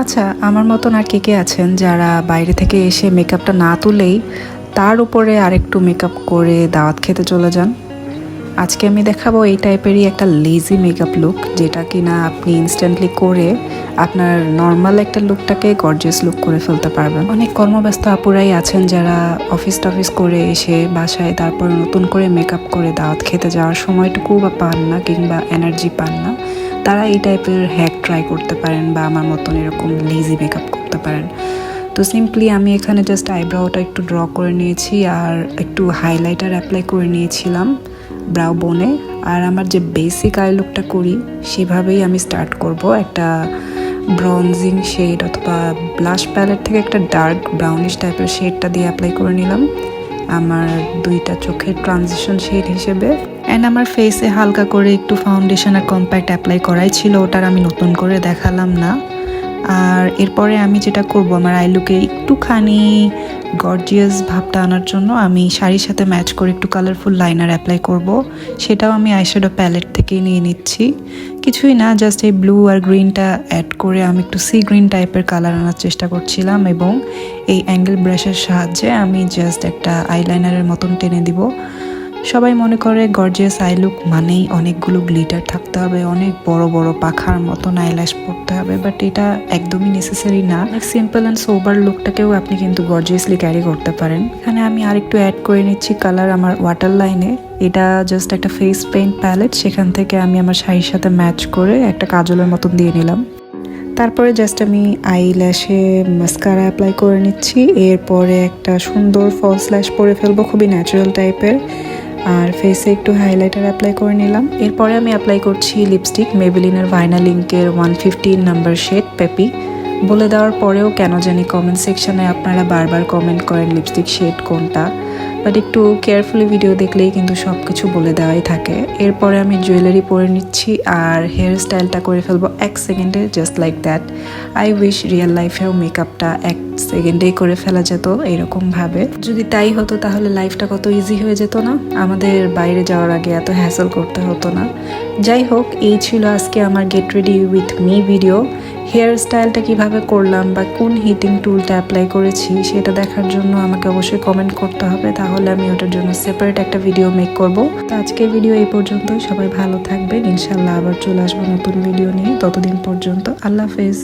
আচ্ছা, আমার মতন আর কে আছেন যারা বাইরে থেকে এসে মেকআপটা না তুলেই তার উপরে আরেকটু মেকআপ করে দাওয়াত খেতে চলে যান? আজকে আমি দেখাবো এই টাইপেরই একটা লেজি মেকআপ লুক, যেটা কিনা আপনি ইনস্ট্যান্টলি করে আপনার নর্মাল একটা লুকটাকে গর্জিয়াস লুক করে ফেলতে পারবেন। অনেক কর্মব্যস্ত আপুরাই আছেন যারা অফিস টফিস করে এসে বাসায় তারপর নতুন করে মেকআপ করে দাওয়াত খেতে যাওয়ার সময়টুকু বা পান না, কিংবা এনার্জি পান না। তারা এই টাইপের হ্যাক ট্রাই করতে পারেন বা আমার মতন এরকম লেজি মেকআপ করতে পারেন। তো সিম্পলি আমি এখানে জাস্ট আইব্রাউটা একটু ড্র করে নিয়েছি আর একটু হাইলাইটার অ্যাপ্লাই করে নিয়েছিলাম ব্রাউ বোনে। আর আমার যে বেসিক আই লুকটা করি সেভাবেই আমি স্টার্ট করব। একটা ব্রঞ্জিং শেড অথবা ব্লাশ প্যালেট থেকে একটা ডার্ক ব্রাউনিশ টাইপের শেডটা দিয়ে অ্যাপ্লাই করে নিলাম আমার দুইটা চোখের ট্রানজিশন শেড হিসেবে। অ্যান্ড আমার ফেসে হালকা করে একটু ফাউন্ডেশন আর কম্প্যাক্ট অ্যাপ্লাই করাই ছিল, ওটার আমি নতুন করে দেখালাম না। আর এরপরে আমি যেটা করব, আমার আই লুকে একটুখানি গর্জিয়াস ভাবটা আনার জন্য আমি শাড়ির সাথে ম্যাচ করে একটু কালারফুল লাইনার অ্যাপ্লাই করব। সেটাও আমি আইশ্যাডো প্যালেট থেকে নিয়ে নিচ্ছি। কিছুই না, জাস্ট এই ব্লু আর গ্রিনটা অ্যাড করে আমি একটু সি গ্রিন টাইপের কালার আনার চেষ্টা করছিলাম, এবং এই অ্যাঙ্গেল ব্রাশের সাহায্যে আমি জাস্ট একটা আইলাইনারের মতন টেনে দিব। সবাই মনে করে গর্জিয়াস আই লুক মানেই অনেকগুলো গ্লিটার থাকতে হবে, অনেক বড় বড় পাখার মতন আইল্যাশ পরতে হবে, বাট এটা একদমই নেসেসারি না। সিম্পল অ্যান্ড সোবার লুকটাকেও আপনি কিন্তু গর্জিয়াসলি ক্যারি করতে পারেন। এখানে আমি আরেকটু অ্যাড করে নিচ্ছি কালার আমার ওয়াটার লাইনে। এটা জাস্ট একটা ফেস পেইন্ট প্যালেট, সেখান থেকে আমি আমার শাড়ির সাথে ম্যাচ করে একটা কাজলের মতন দিয়ে নিলাম। তারপরে জাস্ট আমি আইল্যাশে মাস্কারা অ্যাপ্লাই করে নিচ্ছি। এরপরে একটা সুন্দর ফলস ল্যাশ পরে ফেলবো, খুবই ন্যাচারাল টাইপের। আর ফেসে একটু হাইলাইটার অ্যাপ্লাই করে নিলাম। এরপরে আমি অ্যাপ্লাই করছি লিপস্টিক, মেবেলিনের ভাইনা লিঙ্কের 115 নাম্বার শেড পেপি। বলে দেওয়ার পরেও কেন জানি কমেন্ট সেকশনে আপনারা বারবার কমেন্ট করেন লিপস্টিক শেড কোনটা, বাট একটু কেয়ারফুলি ভিডিও দেখলেই কিন্তু সব কিছু বলে দেওয়াই থাকে। এরপরে আমি জুয়েলারি পরে নিচ্ছি আর হেয়ার স্টাইলটা করে ফেলবো 1 সেকেন্ডে, just like that. I wish real লাইফেও মেকআপটা 1 সেকেন্ডেই করে ফেলা যেত এরকমভাবে। যদি তাই হতো তাহলে লাইফটা কত ইজি হয়ে যেত না, আমাদের বাইরে যাওয়ার আগে এত হ্যাসল করতে হতো না। যাই হোক, এই ছিল আজকে আমার get ready with me video. Hair স্টাইলটা কিভাবে করলাম বা কোন হিটিং টুলটা অ্যাপ্লাই করেছি সেটা দেখার জন্য আমাকে অবশ্যই কমেন্ট করতে হবে, তাহলে আমি ওটার জন্য সেপারেট একটা ভিডিও মেক করব। তো আজকের ভিডিও এই পর্যন্ত, সবাই ভালো থাকবেন। ইনশাল্লাহ আবার চলে আসবো নতুন ভিডিও নিয়ে। ততদিন পর্যন্ত আল্লাহ হাফেজ।